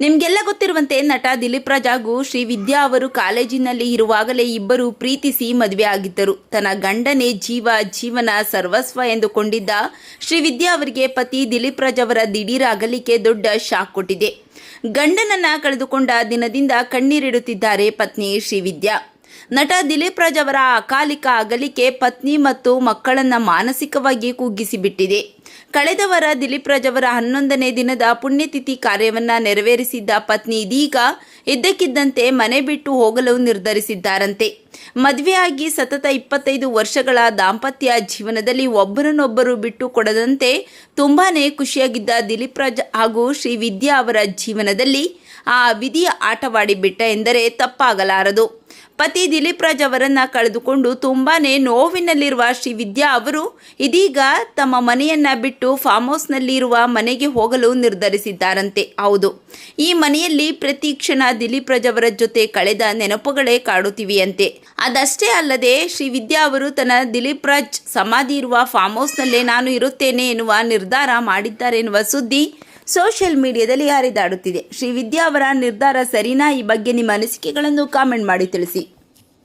ನಿಮಗೆಲ್ಲ ಗೊತ್ತಿರುವಂತೆ ನಟ ದಿಲೀಪ್ ರಾಜ್ ಹಾಗೂ ಶ್ರೀವಿದ್ಯಾ ಅವರು ಕಾಲೇಜಿನಲ್ಲಿ ಇರುವಾಗಲೇ ಇಬ್ಬರು ಪ್ರೀತಿಸಿ ಮದುವೆ ಆಗಿದ್ದರು. ತನ್ನ ಗಂಡನೇ ಜೀವನ ಸರ್ವಸ್ವ ಎಂದುಕೊಂಡಿದ್ದ ಶ್ರೀವಿದ್ಯಾ ಅವರಿಗೆ ಪತಿ ದಿಲೀಪ್ ರಾಜ್ ಅವರ ದಿಢೀರ್ ಅಗಲಿಕೆ ದೊಡ್ಡ ಶಾಕ್ ಕೊಟ್ಟಿದೆ. ಗಂಡನನ್ನ ಕಳೆದುಕೊಂಡ ದಿನದಿಂದ ಕಣ್ಣೀರಿಡುತ್ತಿದ್ದಾರೆ ಪತ್ನಿ ಶ್ರೀವಿದ್ಯಾ. ನಟ ದಿಲೀಪ್ ರಾಜ್ ಅವರ ಅಕಾಲಿಕ ಅಗಲಿಕೆ ಪತ್ನಿ ಮತ್ತು ಮಕ್ಕಳನ್ನ ಮಾನಸಿಕವಾಗಿ ಕುಗ್ಗಿಸಿಬಿಟ್ಟಿದೆ. ಕಳೆದ ವಾರ ದಿಲೀಪ್ ರಾಜ್ ಅವರ 11ನೇ ದಿನದ ಪುಣ್ಯತಿಥಿ ಕಾರ್ಯವನ್ನ ನೆರವೇರಿಸಿದ್ದ ಪತ್ನಿ ಇದೀಗ ಇದ್ದಕ್ಕಿದ್ದಂತೆ ಮನೆ ಬಿಟ್ಟು ಹೋಗಲು ನಿರ್ಧರಿಸಿದ್ದಾರಂತೆ. ಮದುವೆಯಾಗಿ ಸತತ 25 ವರ್ಷಗಳ ದಾಂಪತ್ಯ ಜೀವನದಲ್ಲಿ ಒಬ್ಬರನ್ನೊಬ್ಬರು ಬಿಟ್ಟು ಕೊಡದಂತೆ ತುಂಬಾನೇ ಖುಷಿಯಾಗಿದ್ದ ದಿಲೀಪ್ ರಾಜ್ ಹಾಗೂ ಶ್ರೀವಿದ್ಯಾ ಅವರ ಜೀವನದಲ್ಲಿ ಆ ವಿಧಿಯ ಆಟವಾಡಿಬಿಟ್ಟ ಎಂದರೆ ತಪ್ಪಾಗಲಾರದು. ಪತಿ ದಿಲೀಪ್ ರಾಜ್ ಅವರನ್ನ ಕಳೆದುಕೊಂಡು ತುಂಬಾನೇ ನೋವಿನಲ್ಲಿರುವ ಶ್ರೀವಿದ್ಯಾ ಅವರು ಇದೀಗ ತಮ್ಮ ಮನೆಯನ್ನ ಬಿಟ್ಟು ಫಾರ್ಮ್ ಹೌಸ್ನಲ್ಲಿ ಇರುವ ಮನೆಗೆ ಹೋಗಲು ನಿರ್ಧರಿಸಿದ್ದಾರಂತೆ. ಹೌದು, ಈ ಮನೆಯಲ್ಲಿ ಪ್ರತಿ ಕ್ಷಣ ದಿಲೀಪ್ ರಾಜ್ ಅವರ ಜೊತೆ ಕಳೆದ ನೆನಪುಗಳೇ ಕಾಡುತ್ತಿವೆಯಂತೆ. ಅದಷ್ಟೇ ಅಲ್ಲದೆ ಶ್ರೀವಿದ್ಯಾ ಅವರು ತನ್ನ ದಿಲೀಪ್ ರಾಜ್ ಸಮಾಧಿ ಇರುವ ಫಾರ್ಮ್ ಹೌಸ್ನಲ್ಲೇ ನಾನು ಇರುತ್ತೇನೆ ಎನ್ನುವ ನಿರ್ಧಾರ ಮಾಡಿದ್ದಾರೆ ಎನ್ನುವ ಸುದ್ದಿ ಸೋಷಿಯಲ್ ಮೀಡಿಯಾದಲ್ಲಿ ಹರಿದಾಡುತ್ತಿದೆ. ಶ್ರೀವಿದ್ಯಾ ಅವರ ನಿರ್ಧಾರ ಸರಿನಾ? ಈ ಬಗ್ಗೆ ನಿಮ್ಮ ಅನಿಸಿಕೆಗಳನ್ನು ಕಾಮೆಂಟ್ ಮಾಡಿ ತಿಳಿಸಿ.